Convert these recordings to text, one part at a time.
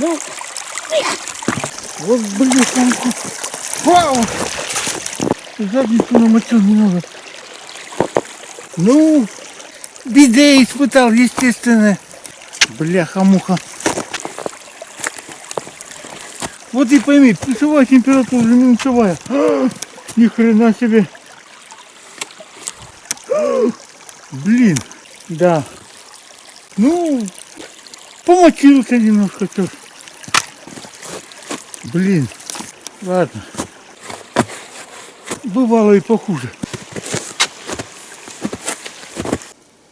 Ну, вот, блин, вау! Задницу намочил немного. Ну, биде испытал, естественно. Бляха-муха. Вот и пойми, плюсовая температура уже минусовая. Ни хрена себе. Блин, да. Ну, помочился немножко тоже. Блин, ладно. Бывало и похуже.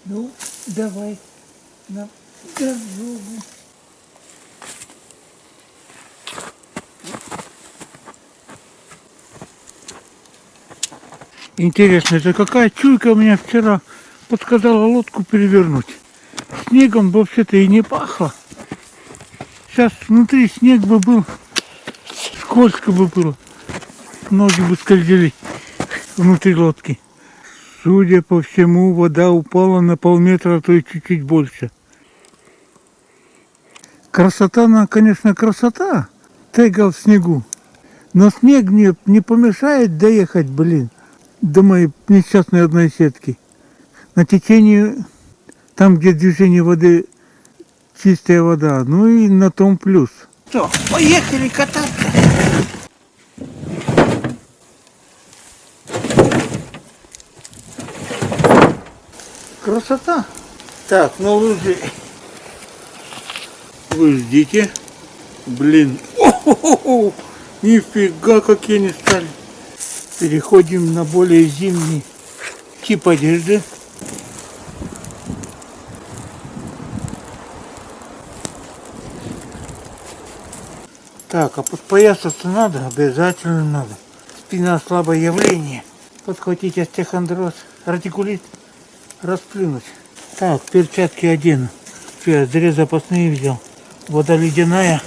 Ну, давай на дорогу. Интересно, это какая чуйка у меня вчера подсказала лодку перевернуть. Снегом вообще-то и не пахло. Сейчас внутри снег бы был, скользко бы было. Ноги бы скользили внутри лодки. Судя по всему, вода упала на полметра, а то и чуть-чуть больше. Красота, она, конечно, красота. Тайга в снегу. Но снег мне не помешает доехать, блин, до моей несчастной одной сетки. На течении, там, где движение воды, чистая вода. Ну и на том плюс. Что, поехали кататься. Красота. Так, на лыжи вы ждите. Блин. О-хо-хо-хо. Нифига, какие они стали. Переходим на более зимний тип одежды. Так, а подпоясаться надо? Обязательно надо. Спина слабое явление. Подхватить остеохондроз, артикулит, расплюнуть. Так, перчатки одену. Что, я зря запасные взял. Вода ледяная.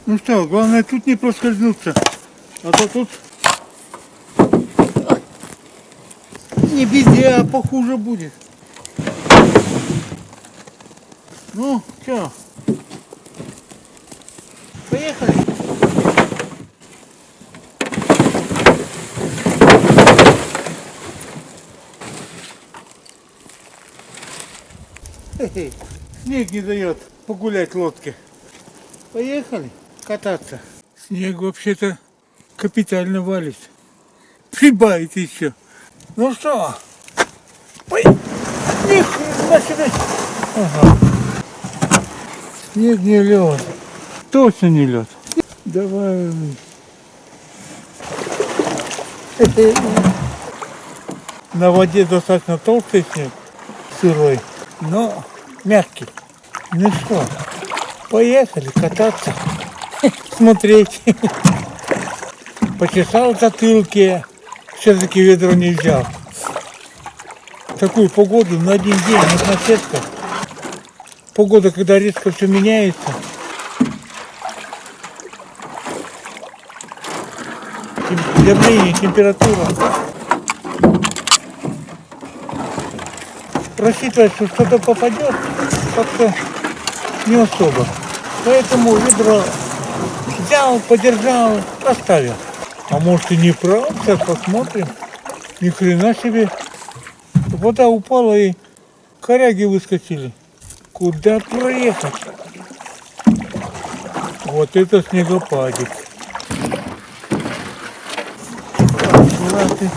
Ну что, главное тут не проскользнуться. А то тут не везде, а похуже будет. Ну, что? Поехали. Хе-хе. Снег не дает погулять лодке. Поехали кататься. Снег вообще-то капитально валит. Прибавить еще. Ну что? Ой, нихрена себе. Ага. Снег не лед. Точно не лед. Давай. На воде достаточно толстый снег, сырой, но мягкий. Ну что, поехали кататься, смотреть. Почесал в затылке, все-таки ведро не взял. Такую погоду на один день, на сетка. Погода, когда резко все меняется. Давление, температура. Рассчитывать, что что-то попадет, как-то не особо. Поэтому ведро взял, подержал, оставил. А может и не прав, сейчас посмотрим. Ни хрена себе. Вода упала и коряги выскочили. Куда проехать? Вот это снегопадик. Аккуратно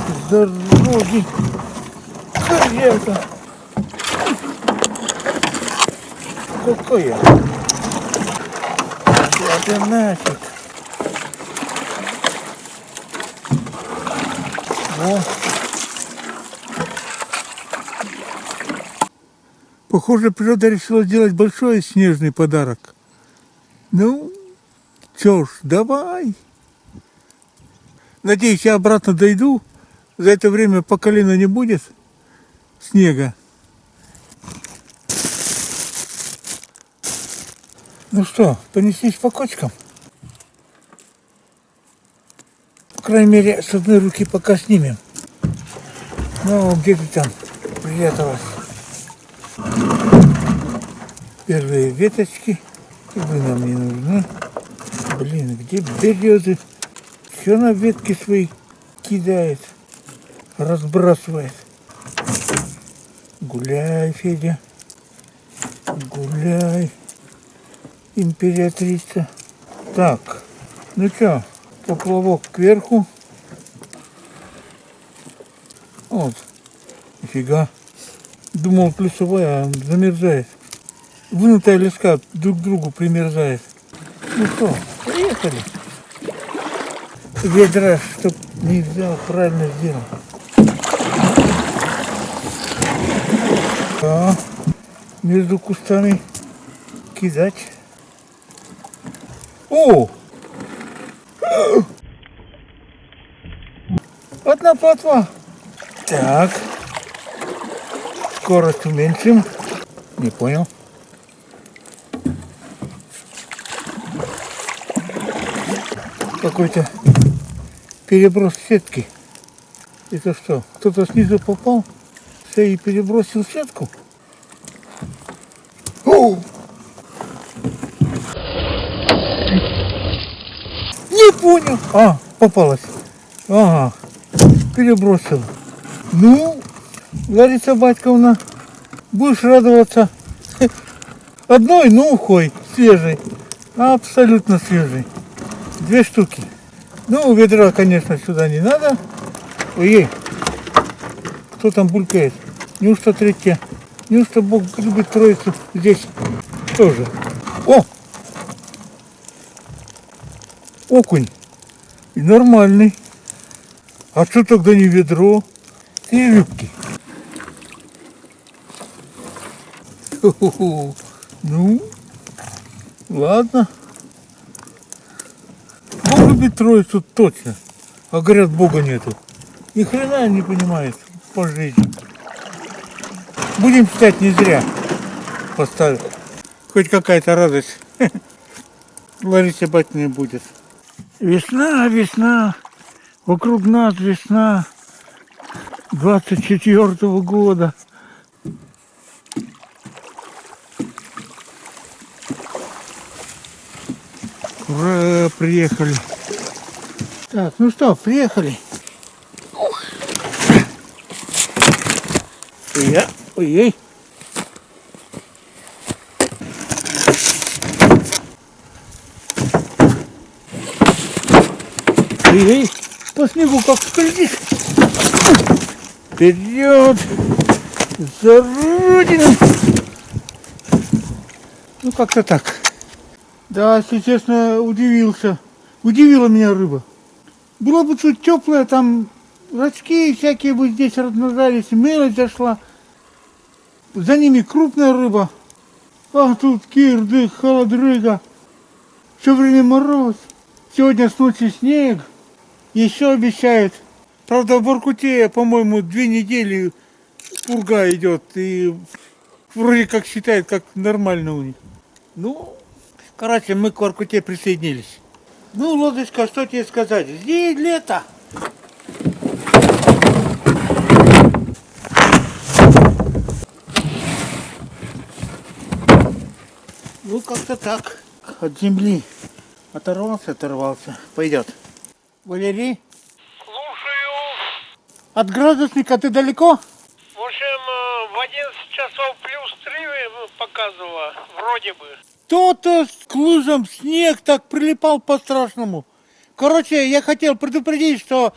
с дороги. Карьерка. Какая? Это нафиг. О. Похоже, природа решила сделать большой снежный подарок. Ну, чё ж, давай. Надеюсь, я обратно дойду. За это время по колено не будет снега. Ну что, понеслись по кочкам? По крайней мере, с одной руки пока снимем. Ну, где ты там? спряталась. Первые веточки. Вы нам не нужны. Блин, где березы? Все на ветки свои кидает. Разбрасывает. Гуляй, Федя. Гуляй. Императрица. Так. Ну что, поплавок кверху. Вот. Нифига. Думал плюсовая, а замерзает. Вынутая леска друг к другу примерзает. Ну что, поехали. Ведра, чтоб не взял, правильно сделал. Да, между кустами кидать. О! Одна плотва. Так. Скорость уменьшим. Не понял. Какой-то переброс сетки. Это что? Кто-то снизу попал и перебросил сетку? О! Не понял. А, попалась. Ага. Перебросил. Ну, Лариса Батьковна, будешь радоваться одной, но ухой свежей. Абсолютно свежей. 2 штуки. Ну, ведра, конечно, сюда не надо. Ой, кто там булькает? Неужто третья? Неужто Бог любит троицу здесь тоже? О! Окунь. И нормальный. А что тогда не ведро? И рыбки. Хо-хо-хо. Ну, ладно. Бог любит троицу точно. А говорят, Бога нету. Ни хрена не понимает по жизни. Будем считать, не зря поставил. Хоть какая-то радость Ларисе Батьковне будет. Весна, весна. Вокруг нас весна 24-го года. Ура, приехали. Так, ну что, приехали. Ой-ой. Ой-ой, по снегу как скользишь. Вперед! За родину! Ну, как-то так. Да, если честно, удивился. Удивила меня рыба. Было бы чуть теплое, там рачки всякие бы здесь размножались, мелочь зашла. За ними крупная рыба. А тут кирдык, холодрыга. Все время мороз. Сегодня с ночи снег. Еще обещают. Правда, в Воркуте, по-моему, 2 недели пурга идет. И вроде как считают, как нормально у них. Ну, короче, мы к Воркуте присоединились. Ну, лодочка, что тебе сказать? Здесь лето. Ну, как-то так. От земли оторвался. Пойдет. Валерий? Слушаю. От градусника ты далеко? В общем, в 11 часов +3 показывало, вроде бы. То-то к лыжам снег так прилипал по-страшному. Короче, я хотел предупредить, что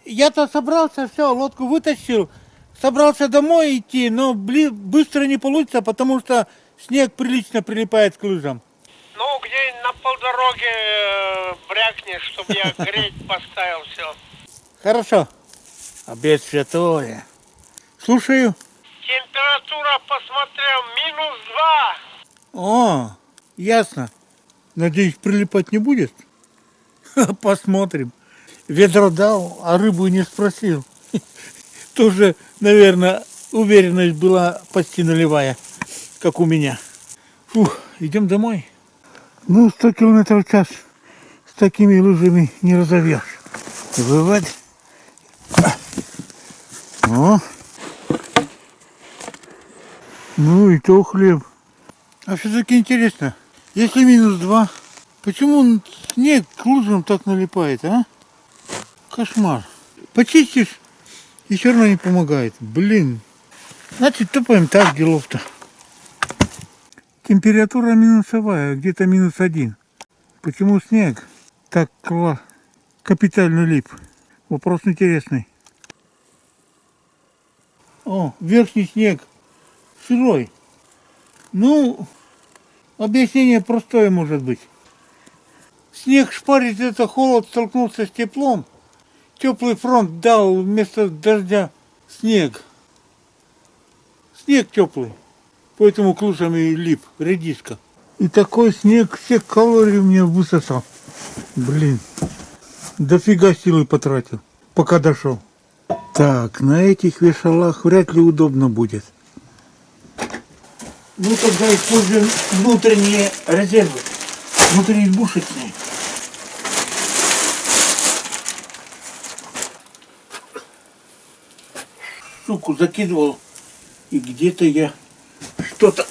я-то собрался, все, лодку вытащил, собрался домой идти, но быстро не получится, потому что снег прилично прилипает к лыжам. Ну, где на полдороге брякнешь, чтобы я греть поставил все. Хорошо. Обед святое. Слушаю. Температура, посмотрел, -2. О, ясно. Надеюсь, прилипать не будет? Посмотрим. Ведро дал, а рыбу не спросил. Тоже, наверное, уверенность была почти нулевая, как у меня. Фух, идем домой. Ну, 100 км в час с такими лыжами не разовьешь. Вывод. О. Ну и то хлеб. А все-таки интересно, если -2, почему снег к лужам так налипает, а? Кошмар. Почистишь, и все равно не помогает. Блин. Значит, топаем так, делов-то. Температура минусовая, где-то -1. Почему снег так капитально лип? Вопрос интересный. О, верхний снег сырой. Ну, объяснение простое может быть. Снег шпарит, это холод столкнулся с теплом. Теплый фронт дал вместо дождя снег. Снег теплый. Поэтому к лужам и лип, редиска. И такой снег все калории мне высосал. Блин. Дофига силы потратил, пока дошел. Так, на этих вешалах вряд ли удобно будет. Ну тогда используем внутренние резервы. Внутриизбушечные. Суку закидывал. И где-то я что-то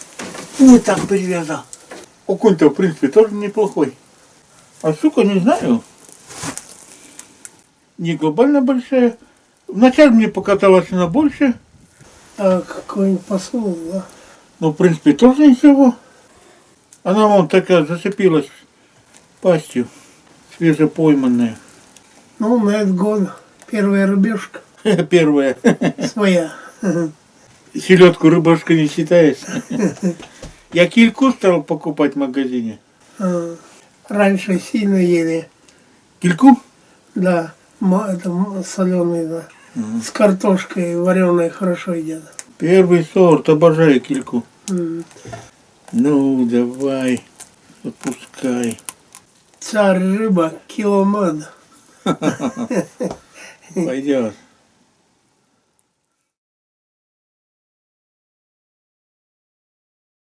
не так перевязал. Окунь-то, в принципе, тоже неплохой. А сука, не знаю. Не глобально большая. Вначале мне показалось она больше. А какой-нибудь посыл, да? Но, в принципе, тоже ничего. Она вон такая зацепилась пастью. Свежепойманная. Ну, на этот год первая рыбешка Первая. своя. Селедку рыбашка не считается. Я кильку стал покупать в магазине. Раньше сильно ели, Кильку? да, это соленый, да. С картошкой вареной хорошо едят. Первый сорт, обожаю кильку. М. Ну, давай, отпускай. Царь рыба, киломан. Пойдет.